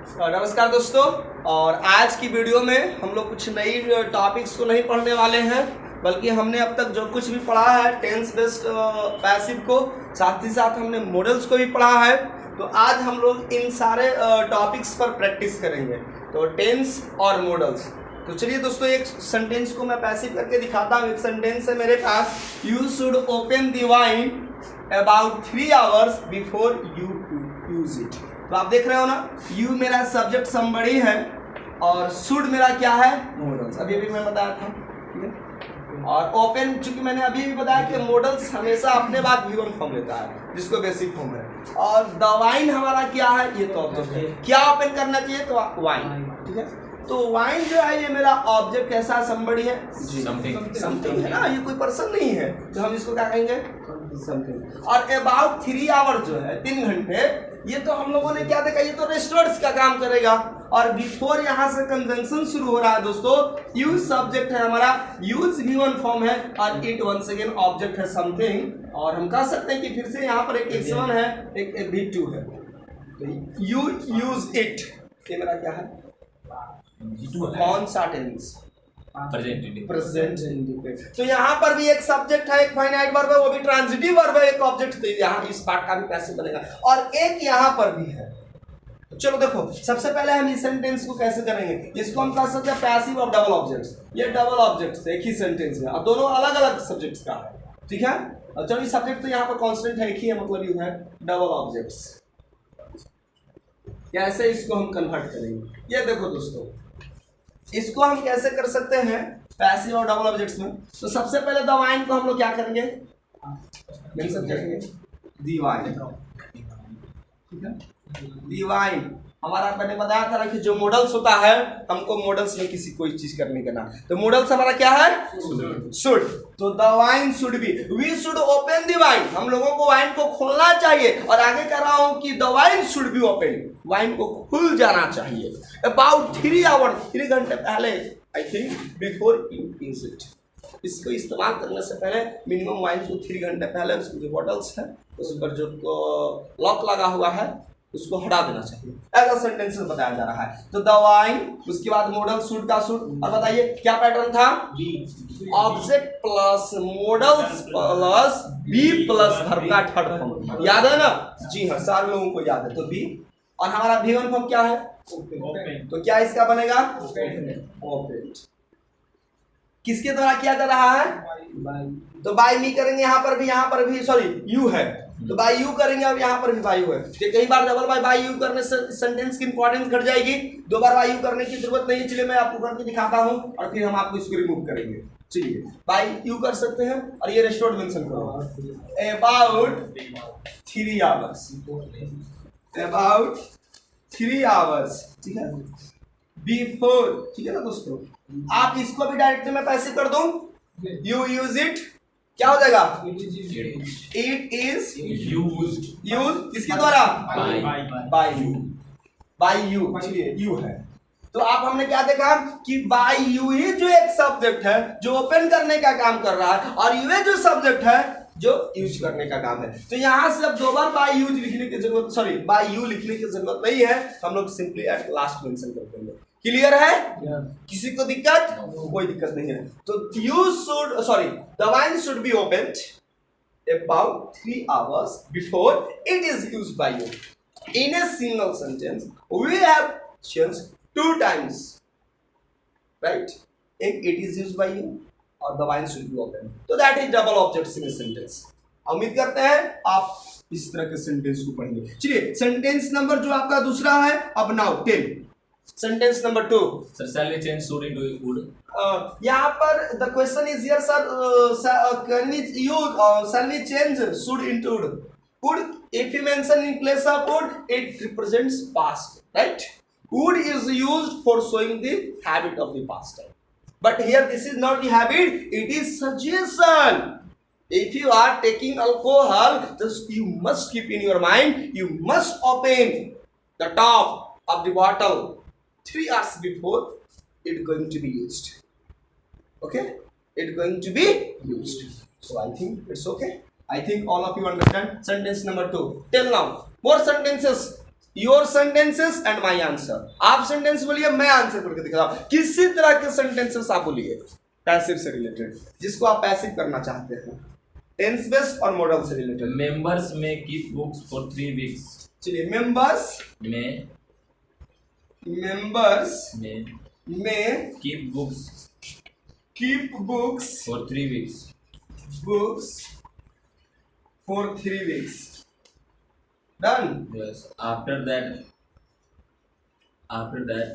नमस्कार दोस्तों। और आज की वीडियो में हम लोग कुछ नई टॉपिक्स को नहीं पढ़ने वाले हैं, बल्कि हमने अब तक जो कुछ भी पढ़ा है टेंस बेस्ड पैसिव को, साथ ही साथ हमने मॉडल्स को भी पढ़ा है। तो आज हम लोग इन सारे टॉपिक्स पर प्रैक्टिस करेंगे, तो टेंस और मॉडल्स। तो चलिए दोस्तों, एक सेंटेंस को मैं पैसिव करके दिखाता हूँ। एक सेंटेंस है मेरे पास, you should open the wine about 3 hours before you use it. तो आप देख रहे हो ना, यू मेरा सब्जेक्ट समबड़ी है और शुड मेरा क्या है, मॉडल्स। अभी मैं बताया था, ठीक है। और ओपन, चूंकि मैंने अभी भी बताया कि मॉडल्स हमेशा अपने बाद V1 फॉर्म लेता है, जिसको बेसिक फॉर्म है। और द वाइन हमारा क्या है, ये तो ऑब्जेक्ट है। क्या ओपन करना चाहिए, तो वाइन, ठीक है। तो वाइन जो है ये मेरा ऑब्जेक्ट कैसा समबड़ी है, समथिंग है ना, ये कोई पर्सन नहीं है, तो हम इसको क्या कहेंगे, समथिंग। और अबाउट 3 hours जो है 3 घंटे, ये तो हम लोगों ने क्या देखा, ये तो रेस्टोरेंट्स का काम करेगा। और बिफोर यहाँ से कंजंक्शन शुरू हो रहा है दोस्तों। यूज सब्जेक्ट है हमारा, यूज V1 फॉर्म है, और इट वंस अगेन ऑब्जेक्ट है समथिंग। और हम कह सकते हैं कि फिर से यहाँ पर एक X1 है, एक V2 है। तो यू यूज इट, ये मेरा क्या है, कौन सा टेंस, प्रेजेंट इंडिपेंडेंट। तो यहाँ पर भी एक सब्जेक्ट है, एक फाइनाइट वर्ब है, वो भी ट्रांजिटिव वर्ब है, एक ऑब्जेक्ट। तो यहाँ इस पार्ट का भी पैसिव बनेगा। और एक यहाँ पर भी है। तो चलो देखो, सबसे पहले हम इस सेंटेंस को कैसे करेंगे। इसको हम कह सकते हैं पैसिव ऑफ डबल ऑब्जेक्ट्स। ये डबल ऑब्जेक्ट्स एक ही सेंटेंस में, और दोनों अलग अलग सब्जेक्ट्स का है, ठीक है। और चलो, सब्जेक्ट तो यहाँ पर कॉन्स्टेंट है, एक ही है, मतलब यू है डबल ऑब्जेक्ट्स। कैसे इसको हम कन्वर्ट करेंगे, ये देखो दोस्तों, इसको हम कैसे कर सकते हैं पैसिव और डबल ऑब्जेक्ट्स में। तो सबसे पहले द वाइन को हम लोग क्या करेंगे, मेंशन करेंगे, द वाइन, ठीक है। द वाइन हमारा, मैंने बताया था ना कि जो मॉडल्स होता है, हमको मॉडल्स में किसी कोई चीज करने का ना, तो मॉडल्स हमारा क्या है, शुड। तो the wine should be, we should open the wine, हम लोगों को वाइन को खोलना चाहिए। और आगे कह रहा हूं कि the wine should be open, wine को खुल जाना चाहिए अबाउट 3 hours, 3 घंटे पहले, I think, before you use it. इसको इस्तेमाल करने से पहले मिनिमम वाइन को 3 घंटे पहले उसकी जो बॉटल्स है, उस पर जो लॉक लगा हुआ है, उसको हटा देना चाहिए। ऐसा सेंटेंस में बताया जा रहा है। तो द वाइन, उसके बाद मॉडल शुड का शुड, और बताइए क्या पैटर्न था, object plus models plus be plus verb का थर्ड फॉर्म। याद है ना, जी हाँ, सारे लोगों को याद है। तो बी, और हमारा V1 फॉर्म क्या है, ओपन। तो क्या इसका बनेगा, ओपन। किसके द्वारा किया जा रहा है, तो बाय मी करेंगे, यहाँ पर भी सॉरी यू है, तो बाय यू करेंगे। अब यहाँ पर भी बाय यू है। तो कई बार डबल बाय यू करने से सेंटेंस की इंपॉर्टेंस घट जाएगी। 2 बार बाय यू करने की जरूरत नहीं है। चलिए मैं आपको करके दिखाता हूँ, और फिर हम आपको इसको रिमूव करेंगे। चलिए बाय यू कर सकते हैं, और ये रेस्टोरेंट मेंशन करो, अबाउट 3 hours, अबाउट 3 hours, ठीक है, बिफोर, ठीक है ना दोस्तों। आप इसको भी डायरेक्ट में पैसे कर दूं, यू यूज इट, क्या हो जाएगा, इट इज यूज, किसके द्वारा, बाय यू, चलिए यू है। तो आप हमने क्या देखा कि बाय यू ही जो एक सब्जेक्ट है जो ओपन करने का काम कर रहा है, और यू जो सब्जेक्ट है जो यूज करने का काम है। तो यहां से अब 2 बार बाय यूज लिखने की जरूरत, सॉरी बाय यू लिखने की जरूरत नहीं है, हम लोग सिंपली एट लास्ट मेंशन कर देंगे। क्लियर है, किसी को दिक्कत, कोई दिक्कत नहीं है। तो you should, sorry, the wine should be opened about 3 hours before it is used by you. In a single sentence we have changed 2 times, right. एक it is used by you, और the wine should be open. तो that is double objects in sentence. उम्मीद करते हैं आप इस तरह के सेंटेंस को पढ़ेंगे। चलिए सेंटेंस नंबर जो आपका दूसरा है, अब now tell sentence number 2। Sir, shall we change should into would? यहाँ पर the question is here sir, can we use, shall we change should into would? Would, if you mention in place of would, it represents past, right? Would is used for showing the habit of the past time. But here this is not the habit, it is suggestion. If you are taking alcohol, just you must keep in your mind, you must open the top of the bottle 3 hours before it going to be used. Okay, it going to be used. So I think it's okay. I think all of you understand sentence number 2. Till now, more sentences your sentences and my answer. आप sentence बोलिए, मैं answer करके दिखा रहा हूं। किसी तरह के सेंटेंसेस आप बोलिए पैसिव से रिलेटेड, जिसको आप पैसिव करना चाहते हैं, टेंस बेस्ड और मॉडल से related. Members may keep books for 3 weeks. चलिए, मेंबर्स May में keep books keep books for 3 weeks. for 3 weeks। Done. Yes. After that, after that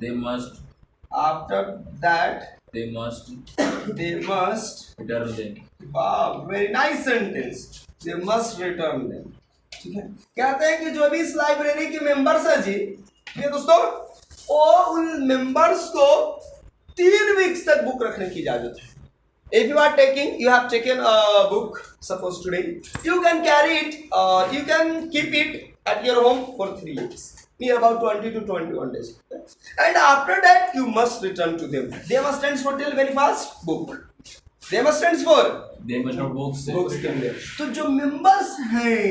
they must they must return them. Very nice sentence, they must return them. ठीक है, कहते हैं कि जो भी इस लाइब्रेरी के मेंबर्स है जी, ठीक है दोस्तों, वो उन मेंबर्स को 3 वीक्स तक बुक रखने की इजाजत है। If you are taking, you have taken a book, suppose today, you can carry it, you can keep it at your home for 3 weeks, near about 20 to 21 days. And after that, you must return to them. They must stands for, tell very fast, book. They must stands for They must not books. Books के लिए। तो जो members हैं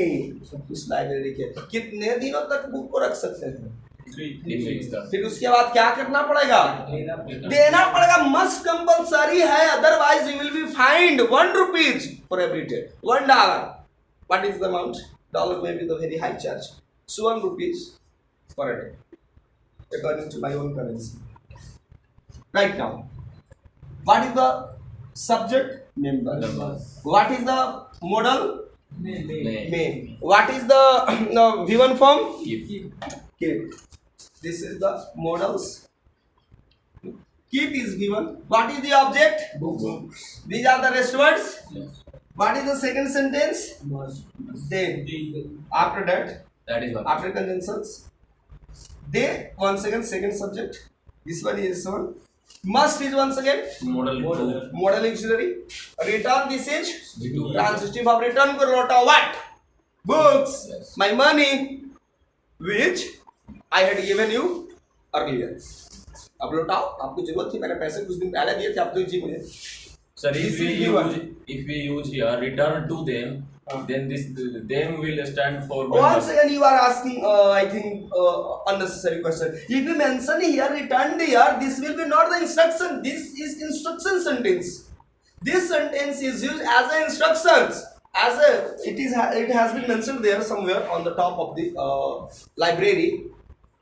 इस library के, कितने दिनों तक बुक को रख सकते हैं? 3 weeks तक। फिर उसके बाद क्या करना पड़ेगा? देना पड़ेगा, मस्ट कंपलसरी है, otherwise you will be find 1 rupees for every day, $1। What is the amount? Dollar में भी the very high charge, so 1 rupees per day according to my own currency right now. What is the subject? Member. What is the modal? May. What is the V1 form? Keep. This is the modals. Keep is V1. What is the object? Books. These are the rest words. What is the second sentence? Then. After that, That is what. after conjunctions, they once again second subject. This one is one. Must is once again Model. modal auxiliary. Return, this is V2. transitive of return को लौटा what? Books. Yes. My money which I had given you earlier. अब लौटाओ, आपको जरूरत थी, मैंने पैसे कुछ दिन पहले दिए थे, आप तो जी मुझे। Sir, This is V1. if we use here return to them, then them will stand for Once again, you are asking, I think, unnecessary question. If you mention here returned here, this will be not the instruction. This is instruction sentence. This sentence is used as an instructions. It has been mentioned there somewhere on the top of the library.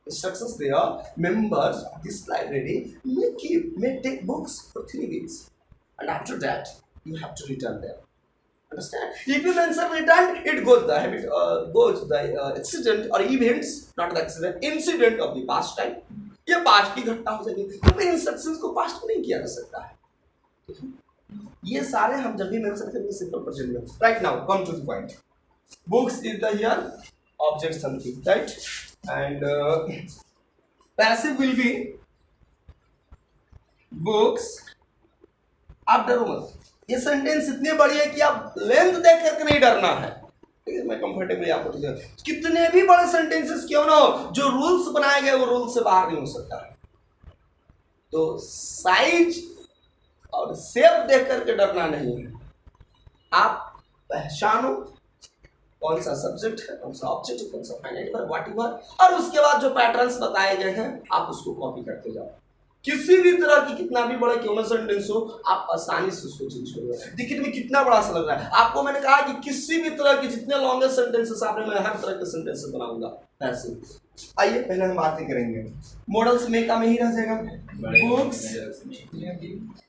Instructions there. Members of this library may take books for 3 weeks, and after that, you have to return them. Understand? If you mention return, it goes the accident or events, not the accident, incident of the past time. ये past की घटना हो जाएगी, तो फिर instructions को past में नहीं किया जा सकता है। ये सारे हम जब भी मेंशन करेंगे सिंपल प्रेजेंट में। Right now come to the point. Books is the here object something, right? And passive will be books. आप डरो मत, ये सेंटेंस इतनी बड़ी है कि आप लेंथ देख करके नहीं डरना है। मैं कंफर्टेबली आपको कितने भी बड़े सेंटेंसेस क्यों ना हो, जो रूल्स बनाए गए वो रूल से बाहर नहीं हो सकता है। तो साइज और शेप देख करके डरना नहीं है। आप पहचानो कौन सा सब्जेक्ट है, कौन सा ऑब्जेक्ट है, कौन सा फाइनाइट वर्ब, व्हाटएवर, और उसके बाद जो पैटर्न्स बताए गए हैं आप उसको कॉपी करते जाओ। किसी भी तरह की कितना भी बड़ा क्यों ना सेंटेंस हो, आप आसानी से उसको चेंज करोगे। दिखने में कितना बड़ा सा लग रहा है, आपको मैंने कहा कि किसी भी तरह की जितने लॉन्गेस्ट सेंटेंसेस आपने, मैं हर तरह के सेंटेंसेस बनाऊंगा ऐसे। आइए पहले हम बातें करेंगे मॉडल्स में का में ही रह जाएगा। बुक्स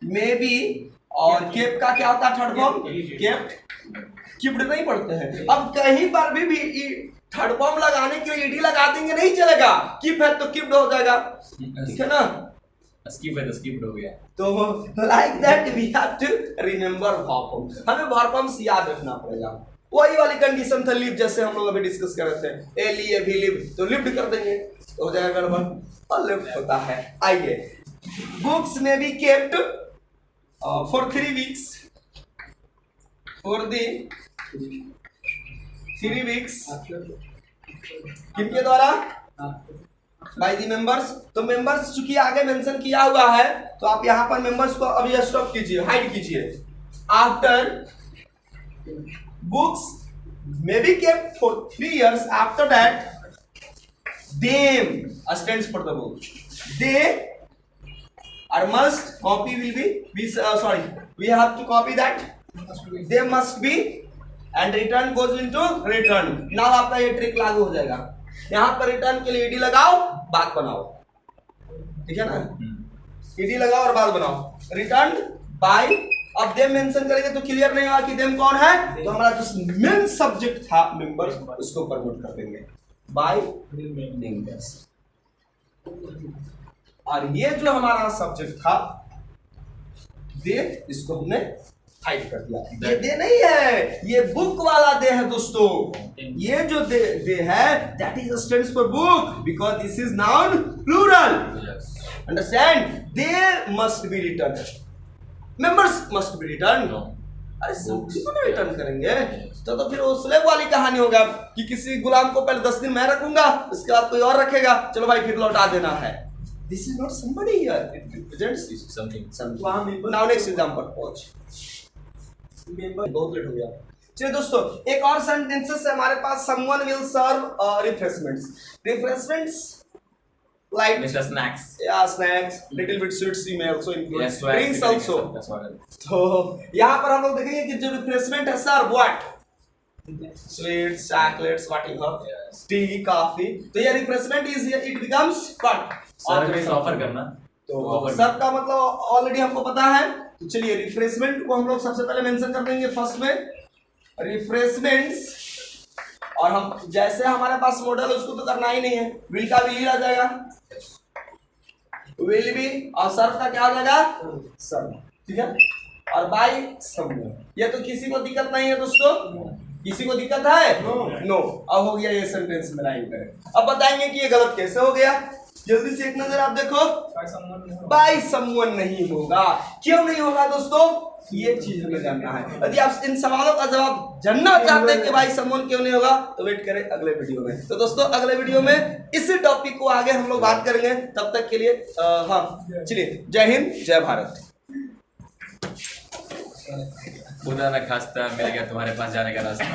में बी और केप का क्या होता है थर्ड फॉर्म? केप्ट। कीप्ड नहीं पढ़ते हैं। अब कहीं पर भी थर्ड फॉर्म लगाने के लिए ईडी लगा देंगे नहीं चलेगा, कीप है तो कीप्ड हो जाएगा, ठीक है ना? स्किप है तो स्किप हो गया। तो like that we have to remember verb form. हमें वर्ब फॉर्म्स याद रखना पड़ेगा। वही वाली कंडीशन था लिव, जैसे हम लोग अभी डिस्कस कर रहे थे, ए लिए भी लिव, तो लिव्ड कर देंगे तो हो जाएगा गड़बड़, और लिव्ड होता है। आइए, बुक्स में भी kept for 3 weeks, for the 3 weeks किनके द्वारा? By the members. तो मेंबर्स चूंकि आगे मेंशन किया हुआ है तो आप यहां पर मेंबर्स को अभी स्टॉप कीजिए, हाइड कीजिए। After books may be kept for 3 years. After that, them stands for the book. They or must copy will be we have to copy that. They must be and return goes into return. Now आपका ये trick लागू हो जाएगा. यहाँ पर return के लिए ED लगाओ, बात बनाओ, ठीक है ना? ईडी लगाओ और बात बनाओ. रिटर्न बाय, अब देम मेंशन करेंगे तो क्लियर नहीं होगा कि देम कौन है, तो हमारा जो मेन सब्जेक्ट था मेंबर उसको प्रमोट कर देंगे बाय मेंबर्स. और ये जो हमारा सब्जेक्ट था दे, इसको हमने हाइड कर दिया. ये दे नहीं है, ये बुक वाला दे है दोस्तों. ये जो दे है that is stands for book because this is noun plural. Understand? They must be return, members must be return. अरे सब्जी को ना रिटर्न करेंगे तो फिर वो स्लेव वाली कहानी होगा कि किसी गुलाम को पहले 10 दिन मैं रखूंगा, उसके बाद कोई और रखेगा, चलो भाई फिर लौटा देना है. This is not somebody here. It represents something. Now next example. Watch. बहुत लेट हो गया. चलिए दोस्तों, एक और सेंटेंसेस है हमारे पास. Someone will serve refreshments. Refreshments like Mr. Snacks. Yeah, snacks. Little bit sweets you may also include. Yes, Drinks also. That's what. तो यहाँ पर हम लोग देखेंगे कि जो रिफ्रेशमेंट है sir what? Sweets, chocolates, whatever. Yes. Tea, coffee. तो ये refreshment is it becomes what? Service offer करना. तो सब का मतलब ऑलरेडी हमको पता है. तो चलिए रिफ्रेशमेंट को हम लोग सबसे पहले मेंशन कर देंगे फर्स्ट में रिफ्रेशमेंट्स. और हम जैसे हमारे पास मॉडल उसको तो करना ही नहीं है, विल का विल ही आ जाएगा, विल भी, और सर्व का क्या हो जाएगा सर्व. ठीक है. और बाय समवन, ये तो किसी को दिक्कत नहीं है दोस्तों. किसी को दिक्कत है? नो. अब हो गया ये सेंटेंस में लाइन करें. अब बताएंगे कि ये गलत कैसे हो गया. जल्दी से एक नजर आप देखो. बाय समवन नहीं होगा. क्यों नहीं होगा दोस्तों, ये चीज हमें जानना है. यदि आप इन सवालों का जवाब जानना चाहते हैं कि बाय समवन क्यों नहीं होगा, तो वेट करें अगले वीडियो में. तो दोस्तों अगले वीडियो में इसी टॉपिक को आगे हम लोग बात करेंगे. तब तक के लिए हाँ चलिए, जय हिंद जय भारत. खुदा न खास्ता मिल गया तुम्हारे पास जाने का रास्ता.